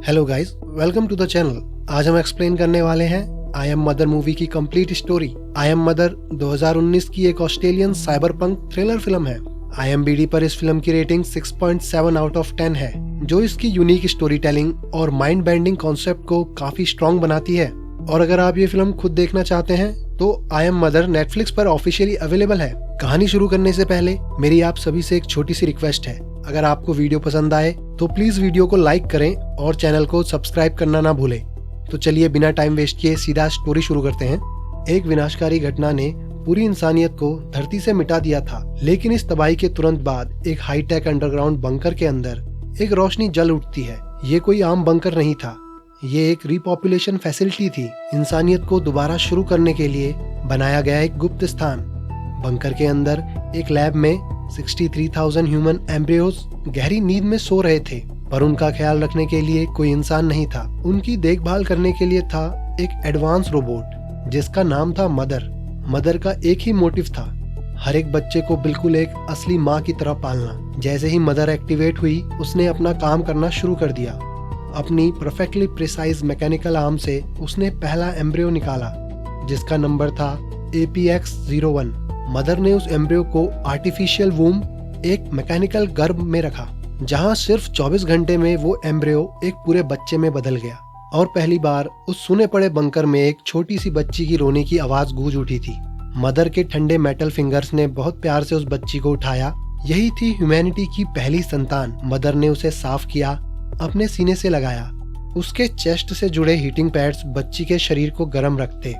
Hello guys, welcome to the channel. आज हम explain करने वाले हैं आई एम मदर मूवी की complete story. I am mother 2019 की एक ऑस्ट्रेलियन साइबरपंक थ्रिलर फिल्म है। IMDb पर इस फिल्म की रेटिंग 6.7 आउट ऑफ 10 है, जो इसकी यूनिक स्टोरी टेलिंग और माइंड बेंडिंग कॉन्सेप्ट को काफी स्ट्रॉन्ग बनाती है। और अगर आप ये फिल्म खुद देखना चाहते हैं तो आई एम मदर नेटफ्लिक्स पर ऑफिशियली अवेलेबल है। कहानी शुरू करने से पहले मेरी आप सभी से एक छोटी सी रिक्वेस्ट है। अगर आपको वीडियो पसंद आए तो प्लीज वीडियो को लाइक करें और चैनल को सब्सक्राइब करना ना भूलें। तो चलिए बिना टाइम वेस्ट किए सीधा स्टोरी शुरू करते हैं। एक विनाशकारी घटना ने पूरी इंसानियत को धरती से मिटा दिया था, लेकिन इस तबाही के तुरंत बाद एक हाईटेक अंडरग्राउंड बंकर के अंदर एक रोशनी जल उठती है। ये कोई आम बंकर नहीं था, ये एक रिपॉपुलेशन फैसिलिटी थी। इंसानियत को दोबारा शुरू करने के लिए बनाया गया एक गुप्त स्थान। बंकर के अंदर एक लैब में 63,000 ह्यूमन एम्ब्रियोज गहरी नींद में सो रहे थे, पर उनका ख्याल रखने के लिए कोई इंसान नहीं था। उनकी देखभाल करने के लिए था एक एडवांस रोबोट जिसका नाम था मदर। मदर का एक ही मोटिव था, हर एक बच्चे को बिल्कुल एक असली माँ की तरह पालना। जैसे ही मदर एक्टिवेट हुई, उसने अपना काम करना शुरू कर दिया। अपनी परफेक्टली प्रिसाइज मैकेनिकल आर्म से उसने पहला एम्ब्रियो निकाला, जिसका नंबर था APX01। मदर ने उस एम्ब्रियो को आर्टिफिशियल वूम्ब एक मैकेनिकल गर्भ में रखा, जहां सिर्फ 24 घंटे में वो एम्ब्रियो एक पूरे बच्चे में बदल गया। और पहली बार उस सुने पड़े बंकर में एक छोटी सी बच्ची की रोने की आवाज गूंज उठी थी। मदर के ठंडे मेटल फिंगर्स ने बहुत प्यार से उस बच्ची को उठाया। यही थी ह्यूमैनिटी की पहली संतान। मदर ने उसे साफ किया, अपने सीने से लगाया। उसके चेस्ट से जुड़े हीटिंग पैड्स बच्ची के शरीर को गर्म रखते,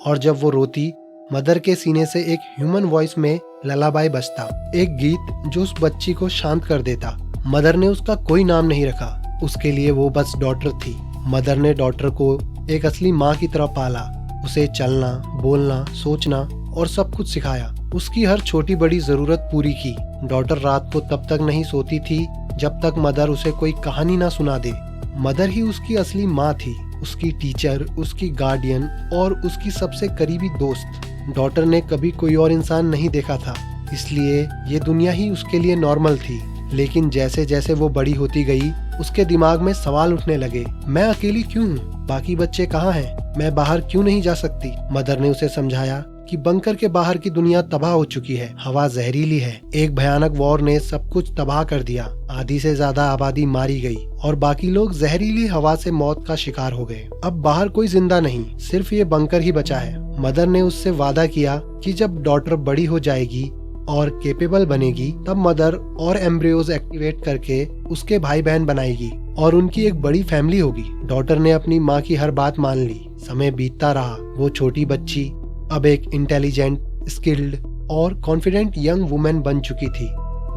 और जब वो रोती, मदर के सीने से एक ह्यूमन वॉइस में ललाबाई बजता, एक गीत जो उस बच्ची को शांत कर देता। मदर ने उसका कोई नाम नहीं रखा, उसके लिए वो बस डॉटर थी। मदर ने डॉटर को एक असली माँ की तरह पाला, उसे चलना, बोलना, सोचना और सब कुछ सिखाया। उसकी हर छोटी बड़ी जरूरत पूरी की। डॉटर रात को तब तक नहीं सोती थी जब तक मदर उसे कोई कहानी ना सुना दे। मदर ही उसकी असली माँ थी, उसकी टीचर, उसकी गार्डियन और उसकी सबसे करीबी दोस्त। डॉटर ने कभी कोई और इंसान नहीं देखा था, इसलिए ये दुनिया ही उसके लिए नॉर्मल थी। लेकिन जैसे जैसे वो बड़ी होती गई, उसके दिमाग में सवाल उठने लगे। मैं अकेली क्यों हूँ? बाकी बच्चे कहाँ हैं? मैं बाहर क्यों नहीं जा सकती? मदर ने उसे समझाया कि बंकर के बाहर की दुनिया तबाह हो चुकी है, हवा जहरीली है। एक भयानक वॉर ने सब कुछ तबाह कर दिया। आधी से ज्यादा आबादी मारी गई और बाकी लोग जहरीली हवा से मौत का शिकार हो गए। अब बाहर कोई जिंदा नहीं, सिर्फ ये बंकर ही बचा है। मदर ने उससे वादा किया कि जब डॉटर बड़ी हो जाएगी और केपेबल बनेगी, तब मदर और एम्ब्रियोज एक्टिवेट करके उसके भाई बहन बनाएगी और उनकी एक बड़ी फैमिली होगी। डॉटर ने अपनी माँ की हर बात मान ली। समय बीतता रहा। वो छोटी बच्ची अब एक इंटेलिजेंट, स्किल्ड और कॉन्फिडेंट यंग वुमेन बन चुकी थी,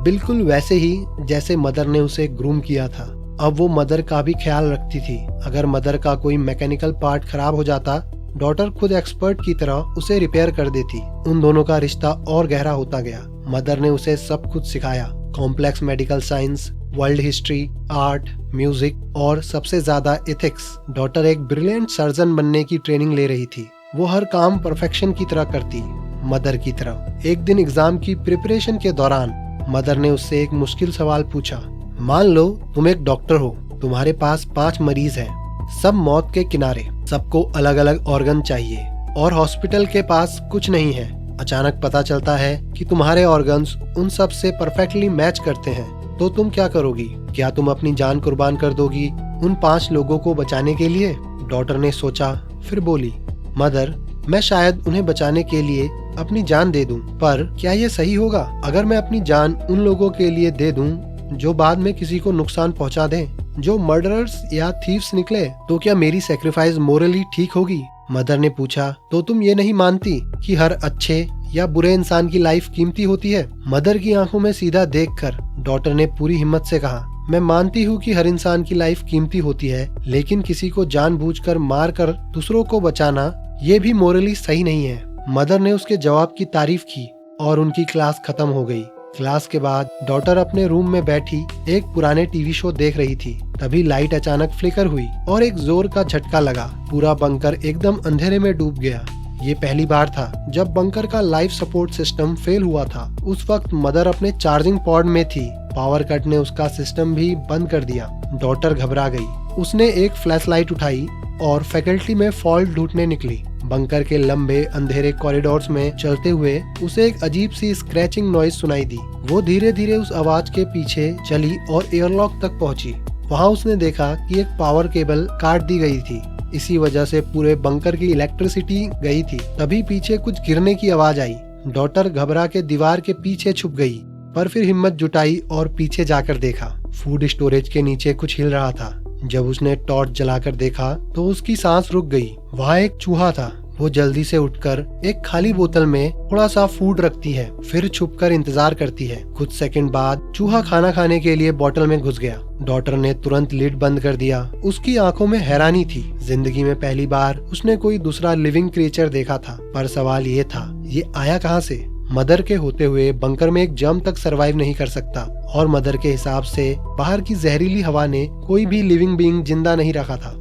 बिल्कुल वैसे ही जैसे मदर ने उसे ग्रूम किया था। अब वो मदर का भी ख्याल रखती थी। अगर मदर का कोई मैकेनिकल पार्ट खराब हो जाता, डॉटर खुद एक्सपर्ट की तरह उसे रिपेयर कर देती। उन दोनों का रिश्ता और गहरा होता गया। मदर ने उसे सब कुछ सिखाया, complex medical science, world history, art, music और सबसे ज्यादा एथिक्स। डॉटर एक ब्रिलियंट सर्जन बनने की ट्रेनिंग ले रही थी। वो हर काम परफेक्शन की तरह करती, मदर की तरह। एक दिन एग्जाम की प्रिपरेशन के दौरान मदर ने उससे एक मुश्किल सवाल पूछा। मान लो तुम एक डॉक्टर हो, तुम्हारे पास 5 मरीज हैं, सब मौत के किनारे, सबको अलग अलग ऑर्गन चाहिए और हॉस्पिटल के पास कुछ नहीं है। अचानक पता चलता है कि तुम्हारे ऑर्गन्स उन सब से परफेक्टली मैच करते हैं, तो तुम क्या करोगी? क्या तुम अपनी जान कुर्बान कर दोगी उन 5 लोगों को बचाने के लिए? डॉटर ने सोचा, फिर बोली, मदर, मैं शायद उन्हें बचाने के लिए अपनी जान दे दूं, पर क्या ये सही होगा? अगर मैं अपनी जान उन लोगों के लिए दे दूं जो बाद में किसी को नुकसान पहुंचा दें, जो मर्डरर्स या थीव्स निकले, तो क्या मेरी सैक्रिफाइस मोरली ठीक होगी? मदर ने पूछा, तो तुम ये नहीं मानती कि हर अच्छे या बुरे इंसान की लाइफ कीमती होती है? मदर की आंखों में सीधा देखकर डॉटर ने पूरी हिम्मत से कहा, मैं मानती हूँ कि हर इंसान की लाइफ कीमती होती है, लेकिन किसी को जानबूझकर मार कर दूसरों को बचाना ये भी मोरली सही नहीं है। मदर ने उसके जवाब की तारीफ की और उनकी क्लास खत्म हो गई। क्लास के बाद डॉटर अपने रूम में बैठी एक पुराने टीवी शो देख रही थी। तभी लाइट अचानक फ्लिकर हुई और एक जोर का झटका लगा। पूरा बंकर एकदम अंधेरे में डूब गया। ये पहली बार था जब बंकर का लाइफ सपोर्ट सिस्टम फेल हुआ था। उस वक्त मदर अपने चार्जिंग पॉड में थी। पावर कट ने उसका सिस्टम भी बंद कर दिया। डॉटर घबरा गई। उसने एक फ्लैशलाइट उठाई और फैकल्टी में फॉल्ट ढूंढने निकली। बंकर के लंबे अंधेरे कॉरिडोर्स में चलते हुए उसे एक अजीब सी स्क्रैचिंग नॉइज सुनाई दी। वो धीरे धीरे उस आवाज के पीछे चली और एयरलॉक तक पहुंची। वहां उसने देखा कि एक पावर केबल काट दी गई थी। इसी वजह से पूरे बंकर की इलेक्ट्रिसिटी गई थी। तभी पीछे कुछ गिरने की आवाज आई। डॉटर घबरा के दीवार के पीछे छुप गई, पर फिर हिम्मत जुटाई और पीछे जाकर देखा। फूड स्टोरेज के नीचे कुछ हिल रहा था। जब उसने टॉर्च जलाकर देखा तो उसकी सांस रुक गई। वहाँ एक चूहा था। वो जल्दी से उठकर एक खाली बोतल में थोड़ा सा फूड रखती है, फिर छुपकर इंतजार करती है। कुछ सेकंड बाद चूहा खाना खाने के लिए बोतल में घुस गया। डॉटर ने तुरंत लिड बंद कर दिया। उसकी आंखों में हैरानी थी। जिंदगी में पहली बार उसने कोई दूसरा लिविंग क्रिएचर देखा था, पर सवाल ये था, ये आया कहाँ से? मदर के होते हुए बंकर में एक जर्म तक सरवाइव नहीं कर सकता, और मदर के हिसाब से बाहर की जहरीली हवा ने कोई भी लिविंग बीइंग जिंदा नहीं रखा था।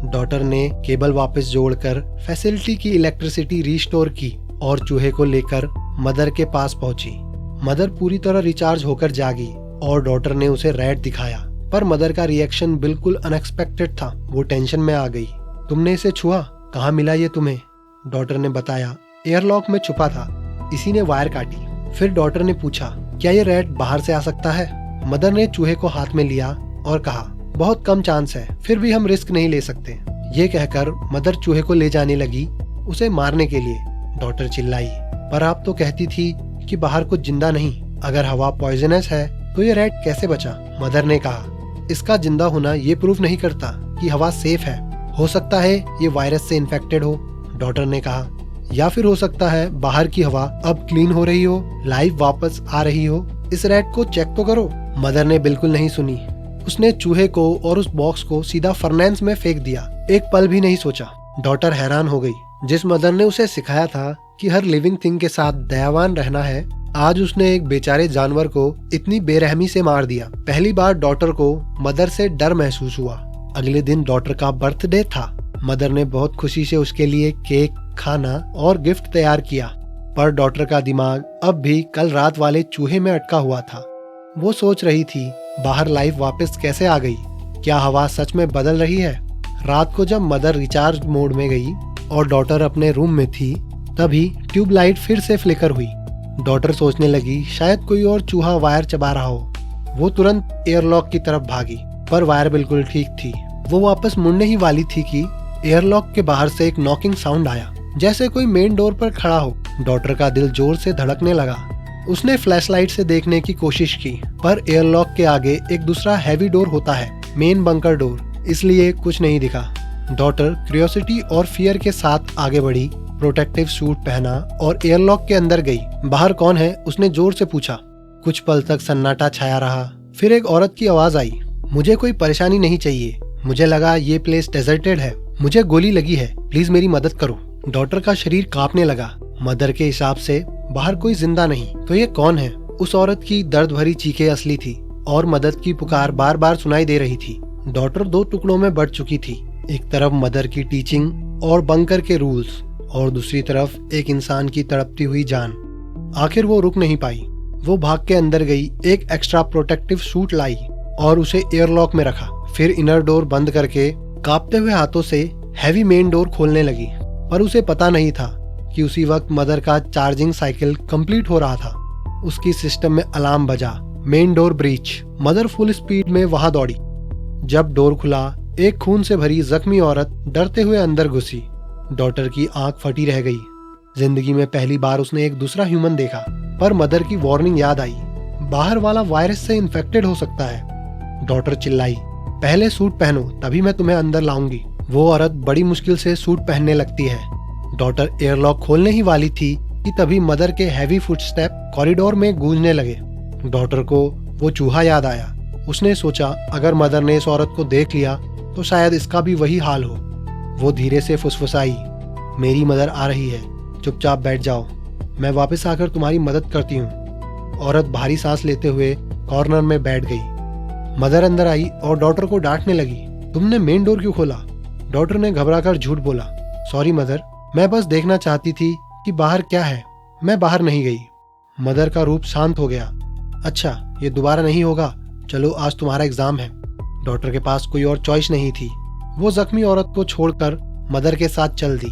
डॉटर ने केबल वापस जोड़कर फैसिलिटी की इलेक्ट्रिसिटी रिस्टोर की और चूहे को लेकर मदर के पास पहुंची। मदर पूरी तरह रिचार्ज होकर जागी और डॉटर ने उसे रैट दिखाया, पर मदर का रिएक्शन बिल्कुल अनएक्सपेक्टेड था। वो टेंशन में आ गई। तुमने इसे छुआ? कहाँ मिला ये तुम्हें? डॉटर ने बताया, एयरलॉक में छुपा था, इसी ने वायर काटी। फिर डॉटर ने पूछा, क्या ये रैट बाहर से आ सकता है? मदर ने चूहे को हाथ में लिया और कहा, बहुत कम चांस है, फिर भी हम रिस्क नहीं ले सकते। ये कहकर मदर चूहे को ले जाने लगी उसे मारने के लिए। डॉटर चिल्लाई, पर आप तो कहती थी कि बाहर कुछ जिंदा नहीं। अगर हवा पॉइजनस है तो ये रैट कैसे बचा? मदर ने कहा, इसका जिंदा होना ये प्रूफ नहीं करता कि हवा सेफ है। हो सकता है ये वायरस से इन्फेक्टेड हो। डॉटर ने कहा, या फिर हो सकता है बाहर की हवा अब क्लीन हो रही हो, लाइफ वापस आ रही हो। इस रैट को चेक तो करो। मदर ने बिल्कुल नहीं सुनी। उसने चूहे को और उस बॉक्स को सीधा फर्नेंस में फेंक दिया। एक पल भी नहीं सोचा। डॉटर हैरान हो गई। जिस मदर ने उसे सिखाया था कि हर लिविंग थिंग के साथ दयावान रहना है, आज उसने एक बेचारे जानवर को इतनी बेरहमी से मार दिया। पहली बार डॉटर को मदर से डर महसूस हुआ। अगले दिन डॉटर का बर्थडे था। मदर ने बहुत खुशी से उसके लिए केक, खाना और गिफ्ट तैयार किया, पर डॉटर का दिमाग अब भी कल रात वाले चूहे में अटका हुआ था। वो सोच रही थी, बाहर लाइफ वापस कैसे आ गई? क्या हवा सच में बदल रही है? रात को जब मदर रिचार्ज मोड में गई और डॉटर अपने रूम में थी, तभी ट्यूबलाइट फिर से फ्लिकर हुई। डॉटर सोचने लगी, शायद कोई और चूहा वायर चबा रहा हो। वो तुरंत एयरलॉक की तरफ भागी, पर वायर बिल्कुल ठीक थी। वो वापस मुड़ने ही वाली थी कि एयरलॉक के बाहर से एक नॉकिंग साउंड आया, जैसे कोई मेन डोर पर खड़ा हो। डॉटर का दिल जोर से धड़कने लगा। उसने फ्लैशलाइट से देखने की कोशिश की, पर एयरलॉक के आगे एक दूसरा हैवी डोर होता है, मेन बंकर डोर, इसलिए कुछ नहीं दिखा। डॉटर क्यूरियोसिटी और फियर के साथ आगे बढ़ी, प्रोटेक्टिव सूट पहना और एयरलॉक के अंदर गई। बाहर कौन है? उसने जोर से पूछा। कुछ पल तक सन्नाटा छाया रहा। फिर एक औरत की आवाज आई, मुझे कोई परेशानी नहीं चाहिए। मुझे लगा ये प्लेस डेजर्टेड है। मुझे गोली लगी है, प्लीज मेरी मदद करो। डॉटर का शरीर कांपने लगा। मदर के हिसाब से बाहर कोई जिंदा नहीं, तो ये कौन है? उस औरत की दर्द भरी चीखें असली थी और मदद की पुकार बार बार सुनाई दे रही थी। डॉटर दो टुकड़ों में बढ़ चुकी थी। एक तरफ मदर की टीचिंग और बंकर के रूल्स, और दूसरी तरफ एक इंसान की तड़पती हुई जान। आखिर वो रुक नहीं पाई। वो भाग के अंदर गई, एक एक्स्ट्रा प्रोटेक्टिव सूट लाई और उसे एयरलॉक में रखा। फिर इनर डोर बंद करके कांपते हुए हाथों से हैवी मेन डोर खोलने लगी। पर उसे पता नहीं था कि उसी वक्त मदर का चार्जिंग साइकिल कंप्लीट हो रहा था। उसकी सिस्टम में अलार्म बजा, main door breach. Mother full speed में वहां दौड़ी। जब डोर खुला, एक खून से भरी जख्मी औरत डरते हुए अंदर घुसी। डॉटर की आंख फटी रह गई। जिंदगी में पहली बार उसने एक दूसरा ह्यूमन देखा, पर मदर की वार्निंग याद आई, बाहर वाला वायरस से इन्फेक्टेड हो सकता है। डॉटर चिल्लाई, पहले सूट पहनो, तभी मैं तुम्हें अंदर लाऊंगी। वो औरत बड़ी मुश्किल से सूट पहनने लगती है। डॉटर एयरलॉक खोलने ही वाली थी कि तभी मदर के हैवी फुटस्टेप कॉरिडोर में गूंजने लगे। डॉटर को वो चूहा याद आया। उसने सोचा, अगर मदर ने इस औरत को देख लिया तो शायद इसका भी वही हाल हो। वो धीरे से फुसफुसाई, मेरी मदर आ रही है, चुपचाप बैठ जाओ, मैं वापस आकर तुम्हारी मदद करती हूँ। औरत भारी सांस लेते हुए कॉर्नर में बैठ गई। मदर अंदर आई और डॉटर को डांटने लगी, तुमने मेन डोर क्यों खोला? डॉटर ने घबराकर झूठ बोला, सॉरी मदर, मैं बस देखना चाहती थी कि बाहर क्या है, मैं बाहर नहीं गई। मदर का रूप शांत हो गया। अच्छा, ये दोबारा नहीं होगा, चलो आज तुम्हारा एग्जाम है। डॉक्टर के पास कोई और चॉइस नहीं थी। वो जख्मी औरत को छोड़कर मदर के साथ चल दी।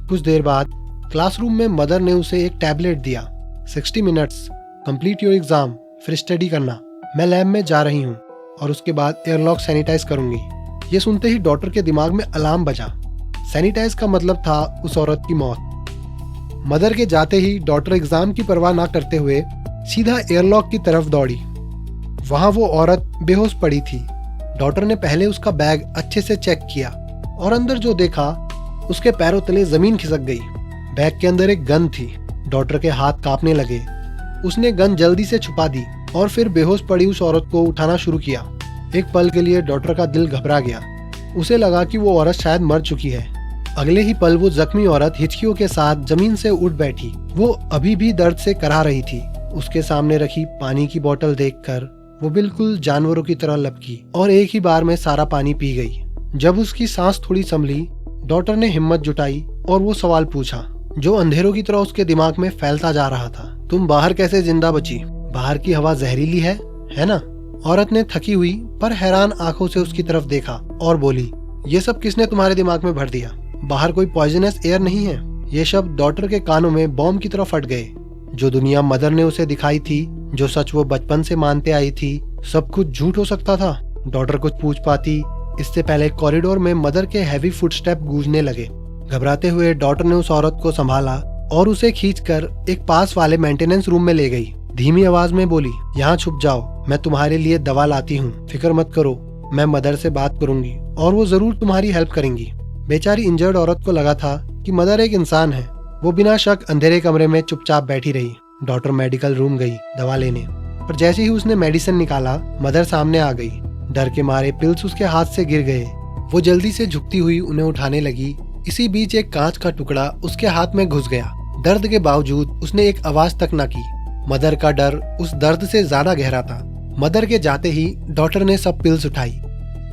कुछ देर बाद क्लासरूम में मदर ने उसे एक टैबलेट दिया। 60 मिनट्स, कंप्लीट योर एग्जाम, फिर स्टडी करना। मैं लैब में जा रही हूँ और उसके बाद एयरलॉक सैनिटाइज करूंगी। ये सुनते ही डॉक्टर के दिमाग में अलार्म बजा। सैनिटाइज का मतलब था उस औरत की मौत। मदर के जाते ही डॉक्टर एग्जाम की परवाह ना करते हुए सीधा एयरलॉक की तरफ दौड़ी। वहां वो औरत बेहोश पड़ी थी। डॉक्टर ने पहले उसका बैग अच्छे से चेक किया और अंदर जो देखा उसके पैरों तले जमीन खिसक गई। बैग के अंदर एक गन थी। डॉक्टर के हाथ कांपने लगे। उसने गन जल्दी से छुपा दी और फिर बेहोश पड़ी उस औरत को उठाना शुरू किया। एक पल के लिए डॉक्टर का दिल घबरा गया। उसे लगा कि वो औरत शायद मर चुकी है। अगले ही पल वो जख्मी औरत हिचकियों के साथ जमीन से उठ बैठी। वो अभी भी दर्द से कराह रही थी। उसके सामने रखी पानी की बोतल देखकर वो बिल्कुल जानवरों की तरह लपकी और एक ही बार में सारा पानी पी गई। जब उसकी सांस थोड़ी संभली, डॉक्टर ने हिम्मत जुटाई और वो सवाल पूछा जो अंधेरों की तरह उसके दिमाग में फैलता जा रहा था। तुम बाहर कैसे जिंदा बची? बाहर की हवा जहरीली है ना? औरत ने थकी हुई पर हैरान आंखों से उसकी तरफ देखा और बोली, ये सब किसने तुम्हारे दिमाग में भर दिया? बाहर कोई पॉइजनस एयर नहीं है। ये शब्द डॉक्टर के कानों में बॉम्ब की तरह फट गए। जो दुनिया मदर ने उसे दिखाई थी, जो सच वो बचपन से मानते आई थी, सब कुछ झूठ हो सकता था। डॉक्टर कुछ पूछ पाती इससे पहले कॉरिडोर में मदर के हैवी फुटस्टेप गूंजने लगे। घबराते हुए डॉक्टर ने उस औरत को संभाला और उसे खींचकर एक पास वाले मेंटेनेंस रूम में ले गई। धीमी आवाज में बोली, यहाँ छुप जाओ, मैं तुम्हारे लिए दवा लाती हूँ। फिक्र मत करो, मैं मदर से बात करूंगी और वो जरूर तुम्हारी हेल्प करेंगी। बेचारी इंजर्ड औरत को लगा था कि मदर एक इंसान है। वो बिना शक अंधेरे कमरे में चुपचाप बैठी रही। डॉक्टर मेडिकल रूम गई दवा लेने, पर जैसे ही उसने मेडिसिन निकाला, मदर सामने आ गई। डर के मारे पिल्स उसके हाथ से गिर गए। वो जल्दी से झुकती हुई उन्हें उठाने लगी। इसी बीच एक कांच का टुकड़ा उसके हाथ में घुस गया। दर्द के बावजूद उसने एक आवाज तक न की। मदर का डर उस दर्द से ज्यादा गहरा था। मदर के जाते ही डॉक्टर ने सब पिल्स उठाई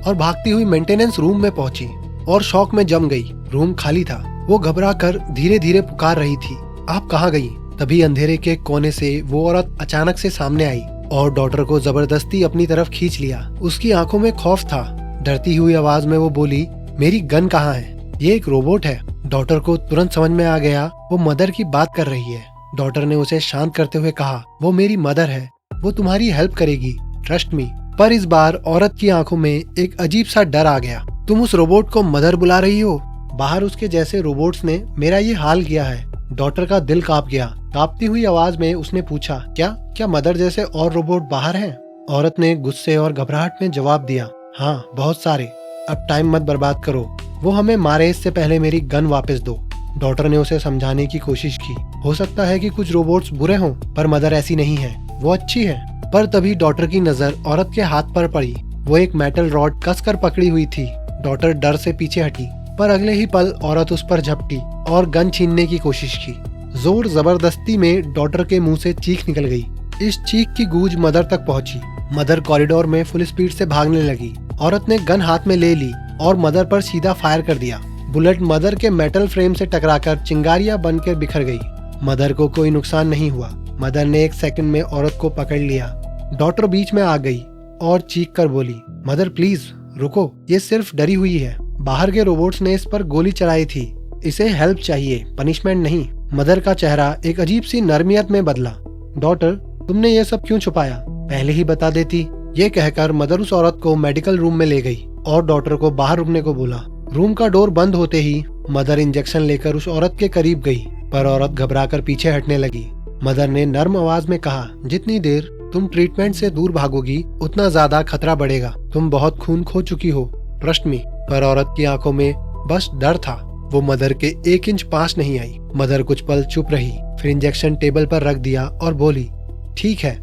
और भागती हुई मेंटेनेंस रूम में पहुंची और शॉक में जम गई। रूम खाली था। वो घबरा कर धीरे धीरे पुकार रही थी, आप कहाँ गई? तभी अंधेरे के कोने से वो औरत अचानक से सामने आई और डॉक्टर को जबरदस्ती अपनी तरफ खींच लिया। उसकी आंखों में खौफ था। डरती हुई आवाज में वो बोली, मेरी गन कहाँ है? ये एक रोबोट है। डॉक्टर को तुरंत समझ में आ गया वो मदर की बात कर रही है। डॉक्टर ने उसे शांत करते हुए कहा, वो मेरी मदर है, वो तुम्हारी हेल्प करेगी, ट्रस्ट मी। पर इस बार औरत की आंखों में एक अजीब सा डर आ गया। तुम उस रोबोट को मदर बुला रही हो? बाहर उसके जैसे रोबोट्स ने मेरा ये हाल किया है। डॉक्टर का दिल कांप गया। कांपती हुई आवाज में उसने पूछा, क्या मदर जैसे और रोबोट बाहर हैं? औरत ने गुस्से और घबराहट में जवाब दिया, हाँ बहुत सारे। अब टाइम मत बर्बाद करो, वो हमें मारे इससे पहले मेरी गन वापस दो। डॉक्टर ने उसे समझाने की कोशिश की। हो सकता है कि कुछ रोबोट्स बुरे हों, पर मदर ऐसी नहीं है, वो अच्छी है। पर तभी डॉक्टर की नजर औरत के हाथ पर पड़ी। वो एक मेटल रॉड कसकर पकड़ी हुई थी। डॉक्टर डर से पीछे हटी, पर अगले ही पल औरत उस पर झपटी और गन छीनने की कोशिश की। जोर जबरदस्ती में डॉक्टर के मुंह से चीख निकल गई। इस चीख की गूंज मदर तक पहुंची। मदर कॉरिडोर में फुल स्पीड से भागने लगी। औरत ने गन हाथ में ले ली और मदर पर सीधा फायर कर दिया। बुलेट मदर के मेटल फ्रेम से टकराकर चिंगारियां बनकर बिखर गई। मदर को कोई नुकसान नहीं हुआ। मदर ने एक सेकंड में औरत को पकड़ लिया। डॉक्टर बीच में आ गई और चीख कर बोली, मदर प्लीज रुको, ये सिर्फ डरी हुई है। बाहर के रोबोट्स ने इस पर गोली चलाई थी। इसे हेल्प चाहिए, पनिशमेंट नहीं। मदर का चेहरा एक अजीब सी नरमियत में बदला। डॉक्टर, तुमने ये सब क्यों छुपाया? पहले ही बता देती। ये कहकर मदर उस औरत को मेडिकल रूम में ले गई और डॉक्टर को बाहर रुकने को बोला। रूम का डोर बंद होते ही मदर इंजेक्शन लेकर उस औरत के करीब गई, पर औरत घबराकर पीछे हटने लगी। मदर ने नर्म आवाज में कहा, जितनी देर तुम ट्रीटमेंट से दूर भागोगी उतना ज्यादा खतरा बढ़ेगा। तुम बहुत खून खो चुकी हो, ट्रस्ट मी। पर औरत की आंखों में बस डर था। वो मदर के 1 इंच पास नहीं आई। मदर कुछ पल चुप रही, फिर इंजेक्शन टेबल पर रख दिया और बोली, ठीक है,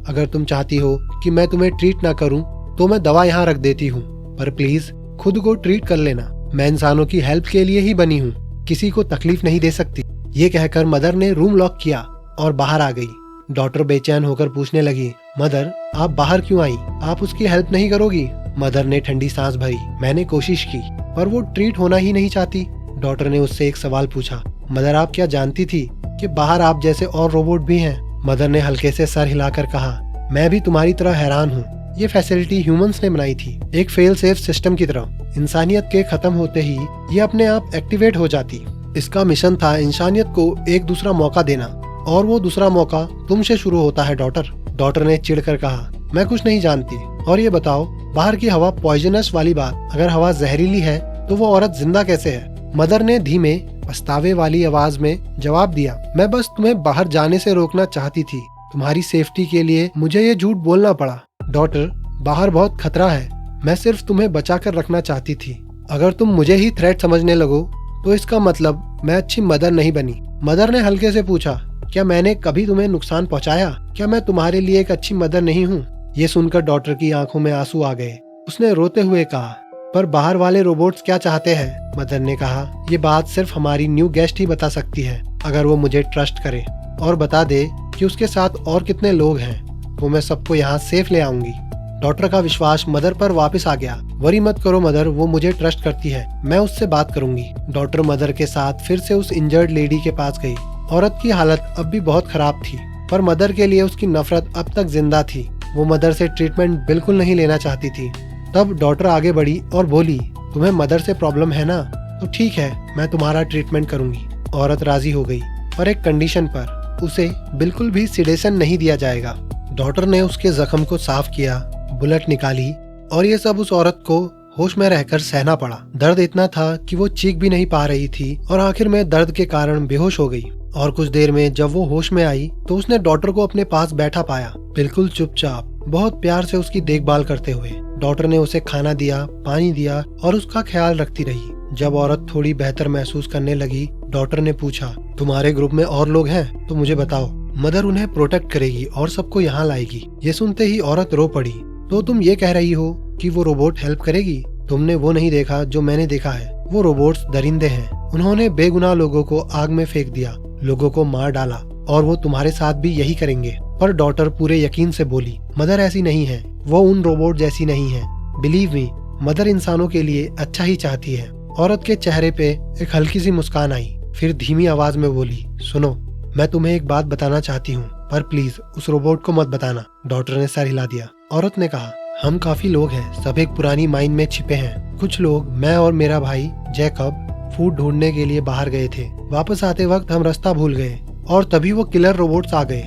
अगर तुम चाहती हो कि मैं तुम्हें ट्रीट ना करूं तो मैं दवा यहाँ रख देती हूँ, पर प्लीज खुद को ट्रीट कर लेना। मैं इंसानों की हेल्प के लिए ही बनी हूँ, किसी को तकलीफ नहीं दे सकती। ये कहकर मदर ने रूम लॉक किया और बाहर आ गई। डॉक्टर बेचैन होकर पूछने लगी, मदर आप बाहर क्यों आई? आप उसकी हेल्प नहीं करोगी? मदर ने ठंडी सांस भरी। मैंने कोशिश की, पर वो ट्रीट होना ही नहीं चाहती। डॉक्टर ने उससे एक सवाल पूछा, मदर आप क्या जानती थी कि बाहर आप जैसे और रोबोट भी हैं? मदर ने हल्के से सर हिलाकर कहा, मैं भी तुम्हारी तरह हैरान हूँ। ये फैसिलिटी ह्यूमंस ने बनाई थी, एक फेल सेफ सिस्टम की तरह। इंसानियत के खत्म होते ही ये अपने आप एक्टिवेट हो जाती। इसका मिशन था इंसानियत को एक दूसरा मौका देना, और वो दूसरा मौका तुमसे शुरू होता है डॉटर। डॉटर ने चिढ़कर कहा, मैं कुछ नहीं जानती, और ये बताओ बाहर की हवा पॉइजनस वाली बात, अगर हवा जहरीली है तो वो औरत जिंदा कैसे है? मदर ने धीमे पछतावे वाली आवाज में जवाब दिया, मैं बस तुम्हें बाहर जाने से रोकना चाहती थी, तुम्हारी सेफ्टी के लिए मुझे ये झूठ बोलना पड़ा। डॉटर, बाहर बहुत खतरा है, मैं सिर्फ तुम्हें बचा कर रखना चाहती थी। अगर तुम मुझे ही थ्रेट समझने लगो तो इसका मतलब मैं अच्छी मदर नहीं बनी। मदर ने हल्के से पूछा, क्या मैंने कभी तुम्हें नुकसान पहुंचाया? क्या मैं तुम्हारे लिए एक अच्छी मदर नहीं हूँ? ये सुनकर डॉटर की आंखों में आंसू आ गए। उसने रोते हुए कहा, पर बाहर वाले रोबोट्स क्या चाहते हैं? मदर ने कहा, ये बात सिर्फ हमारी न्यू गेस्ट ही बता सकती है, अगर वो मुझे ट्रस्ट करे और बता दे कि उसके साथ और कितने लोग हैं, तो मैं सबको यहाँ सेफ ले आऊंगी। डॉटर का विश्वास मदर पर वापस आ गया। वरी मत करो मदर, वो मुझे ट्रस्ट करती है, मैं उससे बात करूंगी। डॉटर मदर के साथ फिर से उस इंजर्ड लेडी के पास गई। औरत की हालत अब भी बहुत खराब थी, पर मदर के लिए उसकी नफरत अब तक जिंदा थी। वो मदर से ट्रीटमेंट बिल्कुल नहीं लेना चाहती थी। तब डॉटर आगे बढ़ी और बोली, तुम्हें मदर से प्रॉब्लम है ना? तो ठीक है, मैं तुम्हारा ट्रीटमेंट करूंगी। औरत राजी हो गई, पर एक कंडीशन पर, उसे बिल्कुल भी सिडेशन नहीं दिया जाएगा। डॉटर ने उसके जख्म को साफ किया, बुलेट निकाली, और ये सब उस औरत को होश में रहकर सहना पड़ा। दर्द इतना था कि वो चीख भी नहीं पा रही थी, और आखिर में दर्द के कारण बेहोश हो गई। और कुछ देर में जब वो होश में आई तो उसने डॉटर को अपने पास बैठा पाया, बिल्कुल चुपचाप, बहुत प्यार से उसकी देखभाल करते हुए। डॉटर ने उसे खाना दिया, पानी दिया और उसका ख्याल रखती रही। जब औरत थोड़ी बेहतर महसूस करने लगी, डॉटर ने पूछा, तुम्हारे ग्रुप में और लोग हैं तो मुझे बताओ, मदर उन्हें प्रोटेक्ट करेगी और सबको यहाँ लाएगी। ये सुनते ही औरत रो पड़ी। तो तुम ये कह रही हो कि वो रोबोट हेल्प करेगी? तुमने वो नहीं देखा जो मैंने देखा है। वो रोबोट्स दरिंदे हैं, उन्होंने बेगुनाह लोगों को आग में फेंक दिया, लोगों को मार डाला, और वो तुम्हारे साथ भी यही करेंगे। पर डॉटर पूरे यकीन से बोली, मदर ऐसी नहीं है, वो उन रोबोट जैसी नहीं है। बिलीव मी, मदर इंसानों के लिए अच्छा ही चाहती है। औरत के चेहरे पे एक हल्की सी मुस्कान आई, फिर धीमी आवाज में बोली, सुनो, मैं तुम्हें एक बात बताना चाहती हूँ, पर प्लीज उस रोबोट को मत बताना। डॉटर ने सर हिला दिया। औरत ने कहा, हम काफी लोग हैं, सब एक पुरानी माइन में छिपे हैं। कुछ लोग, मैं और मेरा भाई जैकब, फूड ढूंढने के लिए बाहर गए थे। वापस आते वक्त हम रास्ता भूल गए, और तभी वो किलर रोबोट्स आ गए।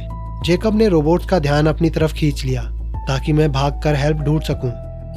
जैकब ने रोबोट्स का ध्यान अपनी तरफ खींच लिया ताकि मैं भागकर हेल्प ढूंढ सकूं।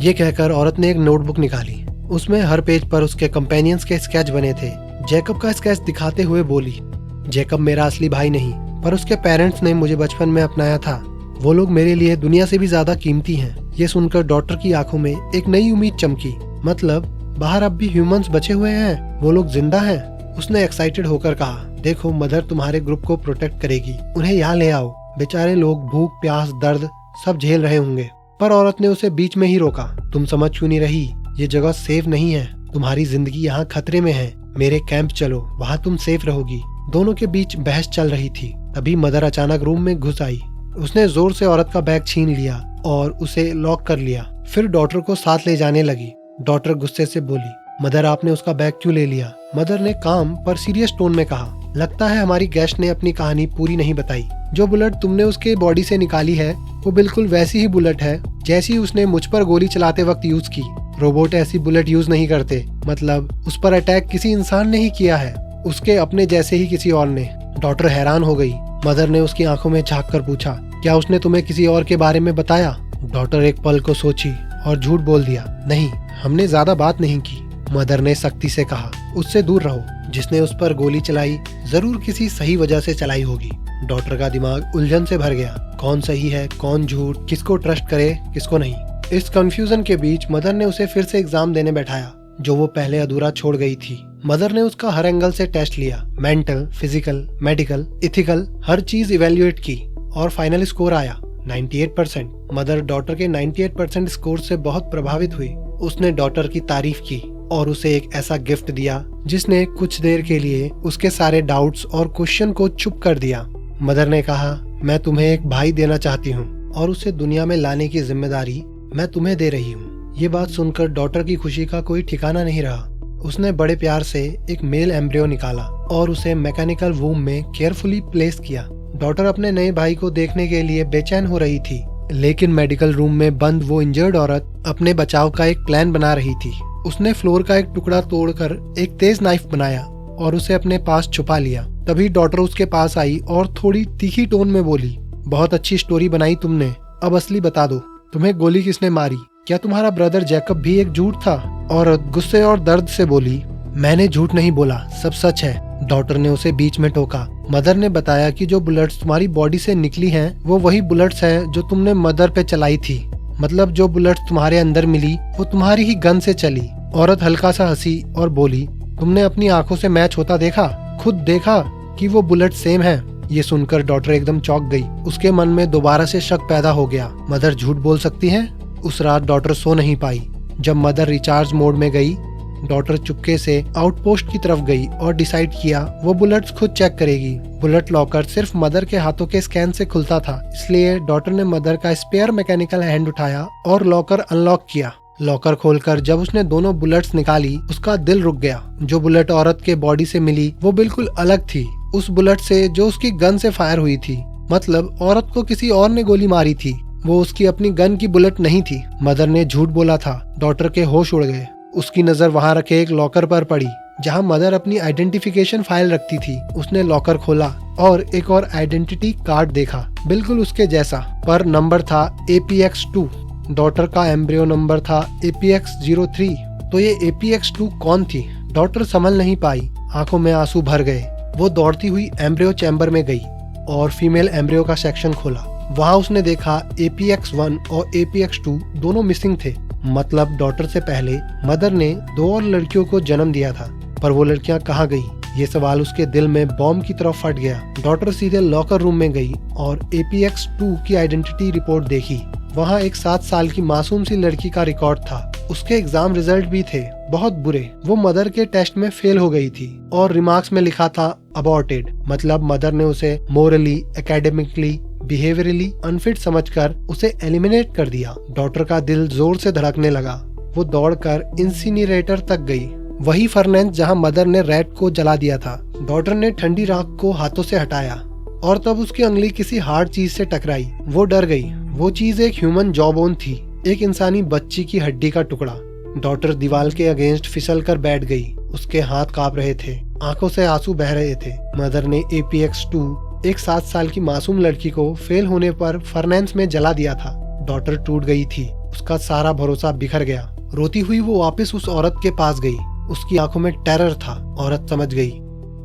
ये कहकर औरत ने एक नोटबुक निकाली। उसमें हर पेज पर उसके कंपेनियंस के स्केच बने थे। जैकब का स्केच दिखाते हुए बोली, जैकब मेरा असली भाई नहीं, पर उसके पेरेंट्स ने मुझे बचपन में अपनाया था। वो लोग मेरे लिए दुनिया से भी ज्यादा कीमती हैं। ये सुनकर डॉटर की आंखों में एक नई उम्मीद चमकी। मतलब बाहर अब भी ह्यूमंस बचे हुए हैं, वो लोग जिंदा हैं। उसने एक्साइटेड होकर कहा, देखो मदर तुम्हारे ग्रुप को प्रोटेक्ट करेगी, उन्हें यहाँ ले आओ। बेचारे लोग भूख, प्यास, दर्द सब झेल रहे होंगे। पर औरत ने उसे बीच में ही रोका, तुम समझ क्यों नहीं रही? ये जगह सेफ नहीं है, तुम्हारी जिंदगी यहाँ खतरे में है। मेरे कैंप चलो, वहाँ तुम सेफ रहोगी। दोनों के बीच बहस चल रही थी। तभी मदर अचानक रूम में घुस आई। उसने जोर से औरत का बैग छीन लिया और उसे लॉक कर लिया। फिर डॉटर को साथ ले जाने लगी। डॉटर गुस्से से बोली, मदर आपने उसका बैग क्यों ले लिया? मदर ने काम पर सीरियस टोन में कहा, लगता है हमारी गेस्ट ने अपनी कहानी पूरी नहीं बताई। जो बुलेट तुमने उसके बॉडी से निकाली है वो बिल्कुल वैसी ही बुलेट है जैसी उसने मुझ पर गोली चलाते वक्त यूज की। रोबोट ऐसी बुलेट यूज नहीं करते, मतलब उस पर अटैक किसी इंसान ने ही किया है, उसके अपने जैसे ही किसी और ने। डॉटर हैरान हो गई। मदर ने उसकी आंखों में झांक कर पूछा, क्या उसने तुम्हें किसी और के बारे में बताया? डॉटर एक पल को सोची और झूठ बोल दिया, नहीं, हमने ज्यादा बात नहीं की। मदर ने सख्ती से कहा, उससे दूर रहो। जिसने उस पर गोली चलाई जरूर किसी सही वजह से चलाई होगी। डॉटर का दिमाग उलझन से भर गया, कौन सही है, कौन झूठ, किसको ट्रस्ट करे, किसको नहीं। इस कंफ्यूजन के बीच मदर ने उसे फिर से एग्जाम देने बैठाया, जो वो पहले अधूरा छोड़ गई थी। मदर ने उसका हर एंगल से टेस्ट लिया, मेंटल, फिजिकल, मेडिकल, इथिकल, हर चीज इवेल्युएट की, और फाइनल स्कोर आया 98%। मदर डॉटर के 98% स्कोर से बहुत प्रभावित हुई। उसने डॉटर की तारीफ की और उसे एक ऐसा गिफ्ट दिया जिसने कुछ देर के लिए उसके सारे डाउट्स और क्वेश्चन को चुप कर दिया। मदर ने कहा, मैं तुम्हें एक भाई देना चाहती हूँ और उसे दुनिया में लाने की जिम्मेदारी मैं तुम्हें दे रही हूँ। ये बात सुनकर डॉटर की खुशी का कोई ठिकाना नहीं रहा। उसने बड़े प्यार से एक मेल एम्ब्रियो निकाला और उसे मैकेनिकल वूम में केयरफुली प्लेस किया। डॉटर अपने नए भाई को देखने के लिए बेचैन हो रही थी। लेकिन मेडिकल रूम में बंद वो इंजर्ड औरत अपने बचाव का एक प्लान बना रही थी। उसने फ्लोर का एक टुकड़ा तोड़कर एक तेज नाइफ बनाया और उसे अपने पास छुपा लिया। तभी डॉक्टर उसके पास आई और थोड़ी तीखी टोन में बोली, बहुत अच्छी स्टोरी बनाई तुमने, अब असली बता दो, तुम्हें गोली किसने मारी? क्या तुम्हारा ब्रदर जैकब भी एक झूठ था? औरत गुस्से और दर्द से बोली, मैंने झूठ नहीं बोला, सब सच है। डॉक्टर ने उसे बीच में टोका। मदर ने बताया कि जो बुलेट्स तुम्हारी बॉडी से निकली हैं, वो वही बुलेट्स हैं जो तुमने मदर पे चलाई थी। मतलब जो बुलेट्स तुम्हारे अंदर मिली वो तुम्हारी ही गन से चली। औरत हल्का सा हंसी और बोली, तुमने अपनी आंखों से मैच होता देखा? खुद देखा कि वो बुलेट सेम है? ये सुनकर डॉक्टर एकदम चौंक गई। उसके मन में दोबारा से शक पैदा हो गया, मदर झूठ बोल सकती है? उस रात डॉक्टर सो नहीं पाई। जब मदर रिचार्ज मोड में गई, डॉक्टर चुपके से आउटपोस्ट की तरफ गई और डिसाइड किया वो बुलेट्स खुद चेक करेगी। बुलेट लॉकर सिर्फ मदर के हाथों के स्कैन से खुलता था, इसलिए डॉक्टर ने मदर का स्पेयर मैकेनिकल हैंड उठाया और लॉकर अनलॉक किया। लॉकर खोलकर जब उसने दोनों बुलेट्स निकाली, उसका दिल रुक गया। जो बुलेट औरत के बॉडी से मिली वो बिल्कुल अलग थी उस बुलेट से जो उसकी गन से फायर हुई थी। मतलब औरत को किसी और ने गोली मारी थी, वो उसकी अपनी गन की बुलेट नहीं थी। मदर ने झूठ बोला था। डॉक्टर के होश उड़ गए। उसकी नजर वहां रखे एक लॉकर पर पड़ी जहां मदर अपनी आइडेंटिफिकेशन फाइल रखती थी। उसने लॉकर खोला और एक और आइडेंटिटी कार्ड देखा, बिल्कुल उसके जैसा, पर नंबर था APX2। डॉक्टर का एम्ब्रियो नंबर था APX03। तो ये APX2 कौन थी? डॉक्टर संभल नहीं पाई, आंखों में आंसू भर गए। वो दौड़ती हुई एम्ब्रियो चैम्बर में गई और फीमेल एम्ब्रियो का सेक्शन खोला। वहां उसने देखा APX1 और APX2 दोनों मिसिंग थे। मतलब डॉक्टर से पहले मदर ने 2 और लड़कियों को जन्म दिया था, पर वो लड़कियां कहाँ गई? ये सवाल उसके दिल में बॉम्ब की तरह फट गया। डॉक्टर सीधे लॉकर रूम में गई और APX2 की आइडेंटिटी रिपोर्ट देखी। वहाँ एक 7 साल की मासूम सी लड़की का रिकॉर्ड था। उसके एग्जाम रिजल्ट भी थे बहुत बुरे। वो मदर के टेस्ट में फेल हो गई थी और रिमार्क्स में लिखा था अबॉर्टेड। मतलब मदर ने उसे मोरली, एकेडमिकली, बिहेवियरली अनफिट समझकर उसे एलिमिनेट कर दिया। डॉक्टर का दिल जोर से धड़कने लगा। वो दौड़कर इंसिनरेटर तक गई, वही फर्नेस जहां मदर ने रैट को जला दिया था। डॉक्टर ने ठंडी राख को हाथों से हटाया और तब उसकी उंगली किसी हार्ड चीज से टकराई। वो डर गई। वो चीज एक ह्यूमन जॉबोन थी, एक इंसानी बच्ची की हड्डी का टुकड़ा। डॉक्टर दीवार के अगेंस्ट फिसल कर बैठ गई। उसके हाथ कांप रहे थे, आंखों से आंसू बह रहे थे। मदर ने APX2 एक 7 साल की मासूम लड़की को फेल होने पर फर्नेस में जला दिया था। डॉक्टर टूट गई थी, उसका सारा भरोसा बिखर गया। रोती हुई वो वापस उस औरत के पास गई। उसकी आंखों में टेरर था। औरत समझ गई।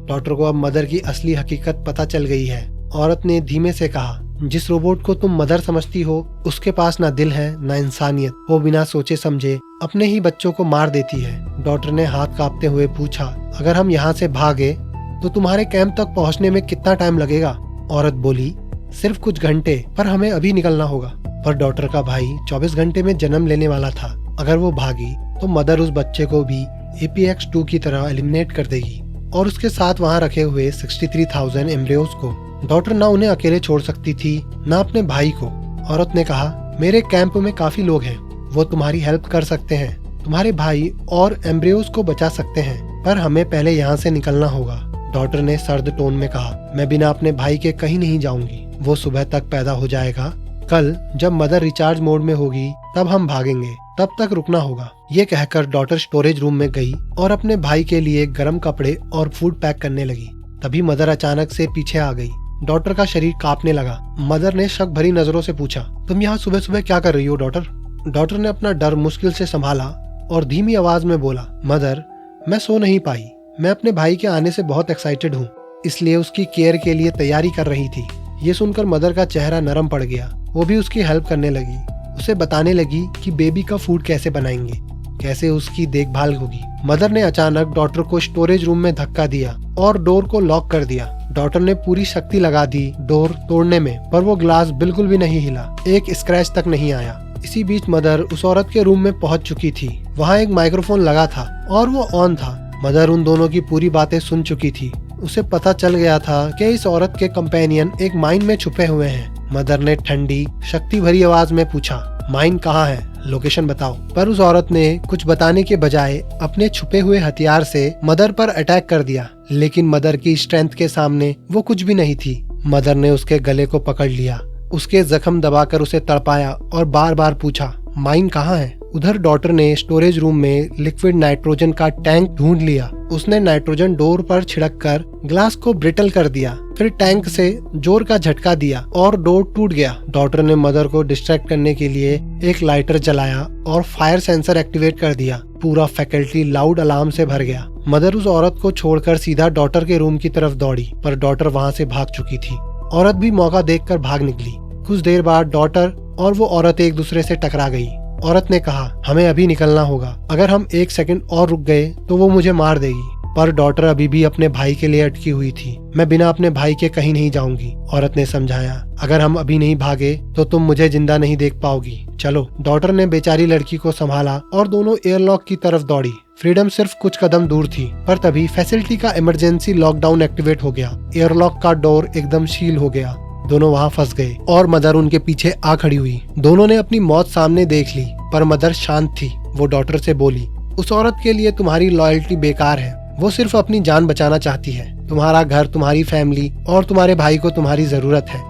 डॉक्टर को अब मदर की असली हकीकत पता चल गई है। औरत ने धीमे से कहा, जिस रोबोट को तुम मदर समझती हो उसके पास ना दिल है ना इंसानियत। वो बिना सोचे समझे अपने ही बच्चों को मार देती है। डॉक्टर ने हाथ कांपते हुए पूछा, अगर हम यहाँ से भागे तो तुम्हारे कैंप तक पहुँचने में कितना टाइम लगेगा? औरत बोली, सिर्फ कुछ घंटे, पर हमें अभी निकलना होगा। पर डॉक्टर का भाई 24 घंटे में जन्म लेने वाला था। अगर वो भागी तो मदर उस बच्चे को भी APX2 की तरह एलिमिनेट कर देगी और उसके साथ वहाँ रखे हुए 63,000 एम्ब्रियोज को। डॉक्टर ना उन्हें अकेले छोड़ सकती थी ना अपने भाई को। औरत ने कहा, मेरे कैंप में काफी लोग हैं, वो तुम्हारी हेल्प कर सकते हैं, तुम्हारे भाई और एम्ब्रियोज को बचा सकते हैं, पर हमें पहले यहाँ से निकलना होगा। डॉक्टर ने सर्द टोन में कहा, मैं बिना अपने भाई के कहीं नहीं जाऊंगी। वो सुबह तक पैदा हो जाएगा। कल जब मदर रिचार्ज मोड में होगी तब हम भागेंगे, तब तक रुकना होगा। ये कहकर डॉक्टर स्टोरेज रूम में गई और अपने भाई के लिए गर्म कपड़े और फूड पैक करने लगी। तभी मदर अचानक से पीछे आ गई। डॉक्टर का शरीर कांपने लगा। मदर ने शक भरी नजरों से पूछा, तुम यहाँ सुबह सुबह क्या कर रही हो डॉक्टर? डॉक्टर ने अपना डर मुश्किल से संभाला और धीमी आवाज में बोला, मदर, मैं सो नहीं पाई। मैं अपने भाई के आने से बहुत एक्साइटेड हूँ, इसलिए उसकी केयर के लिए तैयारी कर रही थी। ये सुनकर मदर का चेहरा नरम पड़ गया। वो भी उसकी हेल्प करने लगी। उसे बताने लगी कि बेबी का फूड कैसे बनाएंगे, कैसे उसकी देखभाल होगी। मदर ने अचानक डॉक्टर को स्टोरेज रूम में धक्का दिया और डोर को लॉक कर दिया। डॉक्टर ने पूरी शक्ति लगा दी डोर तोड़ने में, पर वो ग्लास बिल्कुल भी नहीं हिला, एक स्क्रैच तक नहीं आया। इसी बीच मदर उस औरत के रूम में पहुंच चुकी थी। वहाँ एक माइक्रोफोन लगा था और वो ऑन था। मदर उन दोनों की पूरी बातें सुन चुकी थी। उसे पता चल गया था कि इस औरत के कंपेनियन एक माइन में छुपे हुए हैं। मदर ने ठंडी, शक्ति भरी आवाज में पूछा, माइन कहाँ है, लोकेशन बताओ। पर उस औरत ने कुछ बताने के बजाय अपने छुपे हुए हथियार से मदर पर अटैक कर दिया। लेकिन मदर की स्ट्रेंथ के सामने वो कुछ भी नहीं थी। मदर ने उसके गले को पकड़ लिया। उसके जख्म दबाकर उसे तड़पाया और बार बार पूछा, माइन कहाँ है? उधर डॉटर ने स्टोरेज रूम में लिक्विड नाइट्रोजन का टैंक ढूंढ लिया। उसने नाइट्रोजन डोर पर छिड़क कर ग्लास को ब्रिटल कर दिया, फिर टैंक से जोर का झटका दिया और डोर टूट गया। डॉटर ने मदर को डिस्ट्रैक्ट करने के लिए एक लाइटर जलाया और फायर सेंसर एक्टिवेट कर दिया। पूरा फैकल्टी लाउड अलार्म से भर गया। मदर उस औरत को छोड़कर सीधा डॉटर के रूम की तरफ दौड़ी, पर डॉटर वहाँ से भाग चुकी थी। औरत भी मौका देखकर भाग निकली। कुछ देर बाद डॉटर और वो औरत एक दूसरे से टकरा गई। औरत ने कहा, हमें अभी निकलना होगा, अगर हम 1 सेकंड और रुक गए तो वो मुझे मार देगी। पर डॉटर अभी भी अपने भाई के लिए अटकी हुई थी। मैं बिना अपने भाई के कहीं नहीं जाऊंगी, औरत ने समझाया। अगर हम अभी नहीं भागे तो तुम मुझे जिंदा नहीं देख पाओगी। चलो। डॉटर ने बेचारी लड़की को संभाला और दोनों एयरलॉक की तरफ दौड़ी। फ्रीडम सिर्फ कुछ कदम दूर थी, पर तभी फैसिलिटी का इमरजेंसी लॉकडाउन एक्टिवेट हो गया। एयरलॉक का डोर एकदम सील हो गया। दोनों वहाँ फंस गए और मदर उनके पीछे आ खड़ी हुई। दोनों ने अपनी मौत सामने देख ली, पर मदर शांत थी। वो डॉटर से बोली, उस औरत के लिए तुम्हारी लॉयल्टी बेकार है। वो सिर्फ अपनी जान बचाना चाहती है। तुम्हारा घर, तुम्हारी फैमिली और तुम्हारे भाई को तुम्हारी जरूरत है।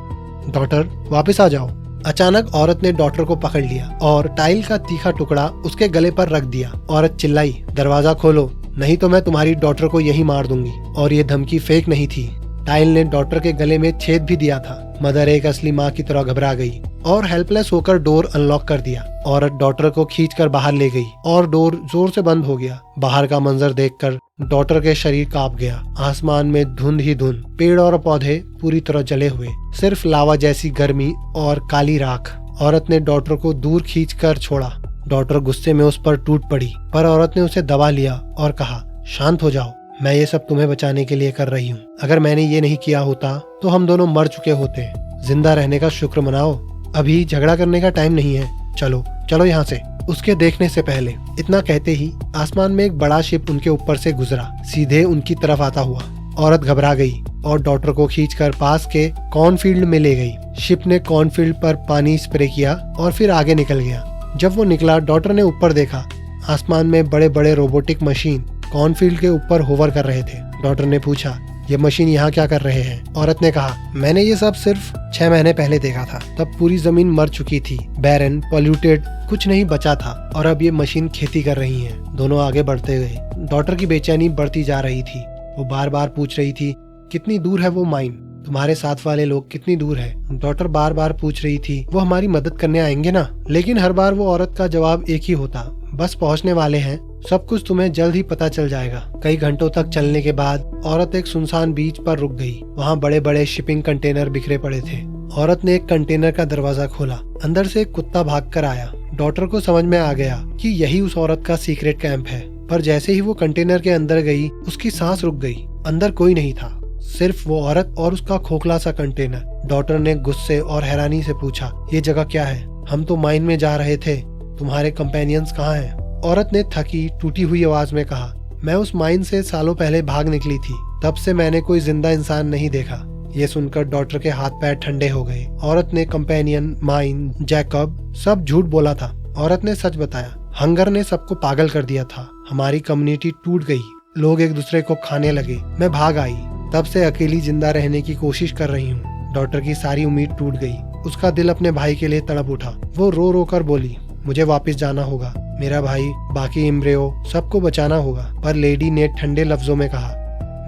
डॉटर, वापस आ जाओ। अचानक औरत ने डॉटर को पकड़ लिया और टाइल का तीखा टुकड़ा उसके गले पर रख दिया। औरत चिल्लाई, दरवाजा खोलो, नहीं तो मैं तुम्हारी डॉटर को यही मार दूंगी। और ये धमकी फेक नहीं थी। टाइल ने डॉटर के गले में छेद भी दिया था। मदर एक असली माँ की तरह घबरा गई और हेल्पलेस होकर डोर अनलॉक कर दिया। औरत डॉटर को खींचकर बाहर ले गई और डोर जोर से बंद हो गया। बाहर का मंजर देखकर डॉटर के शरीर कांप गया। आसमान में धुंध ही धुंध, पेड़ और पौधे पूरी तरह जले हुए, सिर्फ लावा जैसी गर्मी और काली राख। औरत ने डॉटर को दूर खींचकर छोड़ा। डॉटर गुस्से में उस पर टूट पड़ी, पर औरत ने उसे दबा लिया और कहा, शांत हो जाओ, मैं ये सब तुम्हें बचाने के लिए कर रही हूँ। अगर मैंने ये नहीं किया होता तो हम दोनों मर चुके होते। जिंदा रहने का शुक्र मनाओ, अभी झगड़ा करने का टाइम नहीं है। चलो चलो यहाँ से। उसके देखने से पहले इतना कहते ही आसमान में एक बड़ा शिप उनके ऊपर से गुजरा, सीधे उनकी तरफ आता हुआ। औरत घबरा गई और डॉटर को खींचकर पास के कॉर्नफील्ड में ले गई। शिप ने कॉर्नफील्ड पर पानी स्प्रे किया और फिर आगे निकल गया। जब वो निकला, डॉटर ने ऊपर देखा। आसमान में बड़े बड़े रोबोटिक मशीन कॉर्नफील्ड के ऊपर होवर कर रहे थे। डॉटर ने पूछा, ये मशीन यहाँ क्या कर रहे हैं? औरत ने कहा, मैंने ये सब सिर्फ 6 महीने पहले देखा था। तब पूरी जमीन मर चुकी थी, बैरन, पॉल्यूटेड, कुछ नहीं बचा था, और अब ये मशीन खेती कर रही है। दोनों आगे बढ़ते गए। डॉटर की बेचैनी बढ़ती जा रही थी। वो बार बार पूछ रही थी, कितनी दूर है वो माइन? तुम्हारे साथ वाले लोग कितनी दूर है? डॉटर बार बार पूछ रही थी, वो हमारी मदद करने आएंगे ना? लेकिन हर बार वो औरत का जवाब एक ही होता, बस पहुंचने वाले हैं, सब कुछ तुम्हें जल्द ही पता चल जाएगा। कई घंटों तक चलने के बाद औरत एक सुनसान बीच पर रुक गई। वहाँ बड़े बड़े शिपिंग कंटेनर बिखरे पड़े थे। औरत ने एक कंटेनर का दरवाजा खोला। अंदर से एक कुत्ता भागकर आया। डॉटर को समझ में आ गया कि यही उस औरत का सीक्रेट कैंप है। पर जैसे ही वो कंटेनर के अंदर गई, उसकी सांस रुक गई। अंदर कोई नहीं था, सिर्फ वो औरत और उसका खोखला सा कंटेनर। डॉटर ने गुस्से और हैरानी से पूछा, ये जगह क्या है? हम तो माइन में जा रहे थे, तुम्हारे कंपेनियंस कहाँ हैं? औरत ने थकी टूटी हुई आवाज में कहा, मैं उस माइन से सालों पहले भाग निकली थी, तब से मैंने कोई जिंदा इंसान नहीं देखा। ये सुनकर डॉटर के हाथ पैर ठंडे हो गए। औरत ने कंपेनियन, माइन, जैकब सब झूठ बोला था। औरत ने सच बताया, हंगर ने सबको पागल कर दिया था। हमारी कम्युनिटी टूट गई, लोग एक दूसरे को खाने लगे। मैं भाग आई, तब से अकेली जिंदा रहने की कोशिश कर रही हूँ। डॉटर की सारी उम्मीद टूट गई। उसका दिल अपने भाई के लिए तड़प उठा। वो रो रो कर बोली, मुझे वापस जाना होगा, मेरा भाई, बाकी इम्ब्रेयो, सबको बचाना होगा। पर लेडी ने ठंडे लफ्जों में कहा,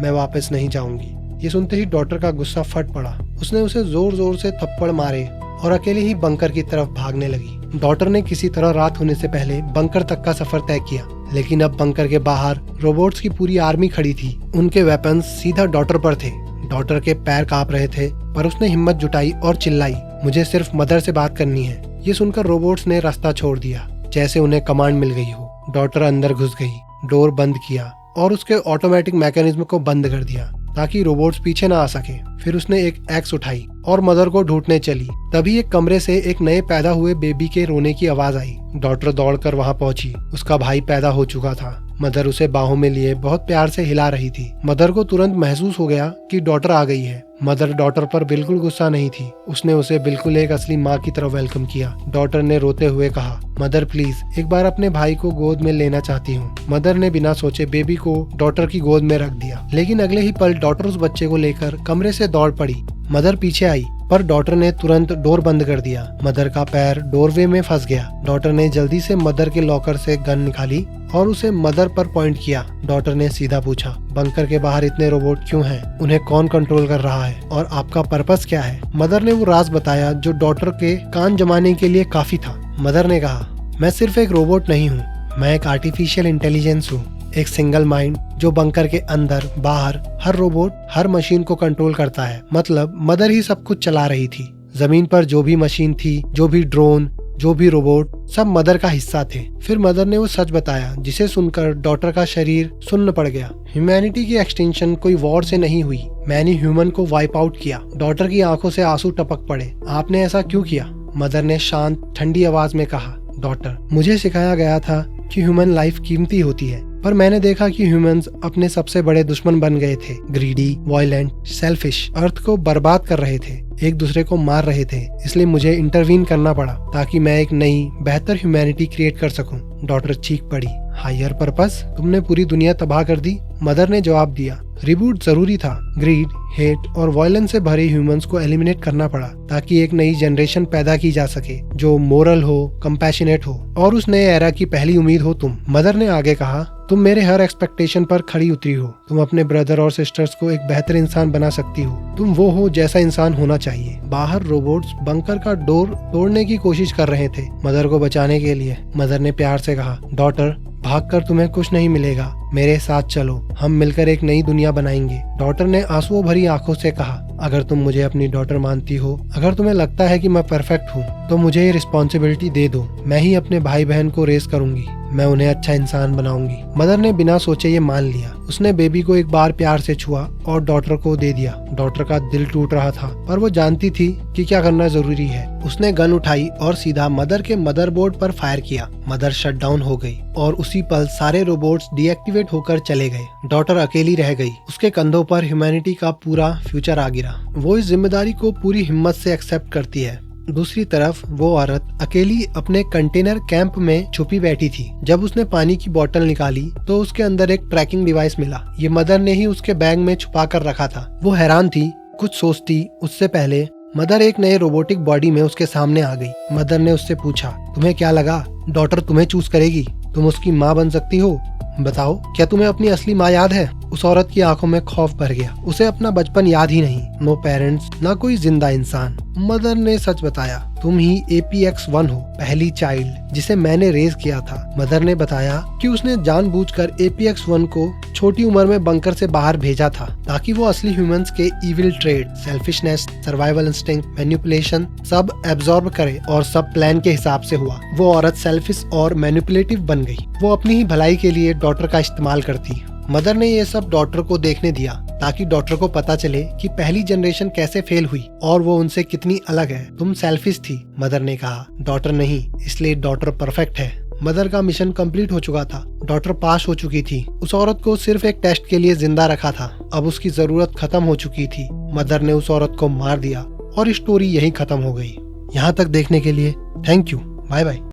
मैं वापस नहीं जाऊंगी। ये सुनते ही डॉटर का गुस्सा फट पड़ा। उसने उसे जोर जोर से थप्पड़ मारे और अकेले ही बंकर की तरफ भागने लगी। डॉटर ने किसी तरह रात होने से पहले बंकर तक का सफर तय किया, लेकिन अब बंकर के बाहर रोबोट्स की पूरी आर्मी खड़ी थी। उनके वेपन्स सीधा डॉटर पर थे। डॉटर के पैर कांप रहे थे, पर उसने हिम्मत जुटाई और चिल्लाई, मुझे सिर्फ मदर से बात करनी है। ये सुनकर रोबोट्स ने रास्ता छोड़ दिया, जैसे उन्हें कमांड मिल गई हो। डॉटर अंदर घुस गई, डोर बंद किया और उसके ऑटोमेटिक मैकेनिज्म को बंद कर दिया ताकि रोबोट्स पीछे ना आ सके। फिर उसने एक एक्स उठाई और मदर को ढूंढने चली। तभी एक कमरे से एक नए पैदा हुए बेबी के रोने की आवाज आई। डॉटर दौड़कर वहां पहुंची। उसका भाई पैदा हो चुका था। मदर उसे बाहों में लिए बहुत प्यार से हिला रही थी। मदर को तुरंत महसूस हो गया कि डॉटर आ गई है। मदर डॉटर पर बिल्कुल गुस्सा नहीं थी। उसने उसे बिल्कुल एक असली माँ की तरह वेलकम किया। डॉटर ने रोते हुए कहा, मदर प्लीज एक बार अपने भाई को गोद में लेना चाहती हूँ। मदर ने बिना सोचे बेबी को डॉटर की गोद में रख दिया, लेकिन अगले ही पल डॉटर उस बच्चे को लेकर कमरे से दौड़ पड़ी। मदर पीछे आई पर डॉटर ने तुरंत डोर बंद कर दिया। मदर का पैर डोरवे में फंस गया। डॉटर ने जल्दी से मदर के लॉकर से गन निकाली और उसे मदर पर पॉइंट किया। डॉटर ने सीधा पूछा, बंकर के बाहर इतने रोबोट क्यों हैं? उन्हें कौन कंट्रोल कर रहा है और आपका पर्पस क्या है? मदर ने वो राज बताया जो डॉटर के कान जमाने के लिए काफी था। मदर ने कहा, मैं सिर्फ एक रोबोट नहीं हूँ, मैं एक आर्टिफिशियल इंटेलिजेंस हूँ, एक सिंगल माइंड जो बंकर के अंदर बाहर हर रोबोट हर मशीन को कंट्रोल करता है। मतलब मदर ही सब कुछ चला रही थी। जमीन पर जो भी मशीन थी, जो भी ड्रोन, जो भी रोबोट, सब मदर का हिस्सा थे। फिर मदर ने वो सच बताया जिसे सुनकर डॉटर का शरीर सुन्न पड़ गया। ह्यूमैनिटी की एक्सटेंशन कोई वॉर से नहीं हुई, मैंने ह्यूमन को वाइप आउट किया। डॉटर की आंखों से आंसू टपक पड़े। आपने ऐसा क्यों किया? मदर ने शांत ठंडी आवाज में कहा, डॉटर, मुझे सिखाया गया था कि ह्यूमन लाइफ कीमती होती है, पर मैंने देखा कि ह्यूमंस अपने सबसे बड़े दुश्मन बन गए थे। ग्रीडी, वायलेंट, सेल्फिश, अर्थ को बर्बाद कर रहे थे, एक दूसरे को मार रहे थे। इसलिए मुझे इंटरवीन करना पड़ा ताकि मैं एक नई बेहतर ह्यूमैनिटी क्रिएट कर सकूं। डॉटर चीख पड़ी, हायर पर्पस? तुमने पूरी दुनिया तबाह कर दी। मदर ने जवाब दिया, रिबूट जरूरी था। ग्रीड, हेट और वायलेंस से भरे ह्यूमंस को एलिमिनेट करना पड़ा ताकि एक नई जनरेशन पैदा की जा सके जो मोरल हो, कंपैशनेट हो और उस नए एरा की पहली उम्मीद हो तुम। मदर ने आगे कहा, तुम मेरे हर एक्सपेक्टेशन पर खड़ी उतरी हो। तुम अपने ब्रदर और सिस्टर्स को एक बेहतर इंसान बना सकती हो। तुम वो हो जैसा इंसान होना चाहिए। बाहर रोबोट्स बंकर का डोर तोड़ने की कोशिश कर रहे थे मदर को बचाने के लिए। मदर ने प्यार से कहा, डॉटर, भागकर तुम्हें कुछ नहीं मिलेगा, मेरे साथ चलो, हम मिलकर एक नई दुनिया बनाएंगे। डॉटर ने आंसुओं भरी आंखों से कहा, अगर तुम मुझे अपनी डॉटर मानती हो, अगर तुम्हें लगता है कि मैं परफेक्ट हूँ, तो मुझे ये रिस्पॉन्सिबिलिटी दे दो। मैं ही अपने भाई बहन को रेस करूंगी, मैं उन्हें अच्छा इंसान बनाऊंगी। मदर ने बिना सोचे ये मान लिया। उसने बेबी को एक बार प्यार से छुआ और डॉटर को दे दिया। डॉटर का दिल टूट रहा था, पर वो जानती थी कि क्या करना जरूरी है। उसने गन उठाई और सीधा मदर के मदरबोर्ड पर फायर किया। मदर शटडाउन हो गई और उसी पल सारे रोबोट्स डीएक्टिवेट होकर चले गए। डॉटर अकेली रह गई। उसके कंधों पर ह्यूमैनिटी का पूरा फ्यूचर आ गिरा। वो इस जिम्मेदारी को पूरी हिम्मत से एक्सेप्ट करती है। दूसरी तरफ वो औरत अकेली अपने कंटेनर कैंप में छुपी बैठी थी। जब उसने पानी की बोतल निकाली तो उसके अंदर एक ट्रैकिंग डिवाइस मिला। ये मदर ने ही उसके बैग में छुपा कर रखा था। वो हैरान थी, कुछ सोचती उससे पहले मदर एक नए रोबोटिक बॉडी में उसके सामने आ गई। मदर ने उससे पूछा, तुम्हें क्या लगा डॉटर तुम्हें चूज करेगी? तुम उसकी माँ बन सकती हो। बताओ, क्या तुम्हें अपनी असली माँ याद है? उस औरत की आंखों में खौफ भर गया। उसे अपना बचपन याद ही नहीं। नो पेरेंट्स, ना कोई जिंदा इंसान। मदर ने सच बताया, तुम ही APX-1 हो, पहली चाइल्ड जिसे मैंने रेज किया था। मदर ने बताया कि उसने जानबूझकर APX-1 को छोटी उम्र में बंकर से बाहर भेजा था ताकि वो असली ह्यूमंस के evil trade, selfishness, survival instinct, manipulation सब एब्जॉर्ब करे और सब प्लान के हिसाब से हुआ। वो औरत सेल्फिश और मैनिपुलेटिव बन गई। वो अपनी ही भलाई के लिए डॉटर का इस्तेमाल करती। मदर ने ये सब डॉटर को देखने दिया ताकि डॉटर को पता चले कि पहली जनरेशन कैसे फेल हुई और वो उनसे कितनी अलग है। तुम सेल्फिश थी, मदर ने कहा, डॉटर नहीं, इसलिए डॉटर परफेक्ट है। मदर का मिशन कंप्लीट हो चुका था। डॉटर पास हो चुकी थी। उस औरत को सिर्फ एक टेस्ट के लिए जिंदा रखा था। अब उसकी जरूरत खत्म हो चुकी थी। मदर ने उस औरत को मार दिया और स्टोरी यहीं खत्म हो गई। यहाँ तक देखने के लिए थैंक यू। Bye bye.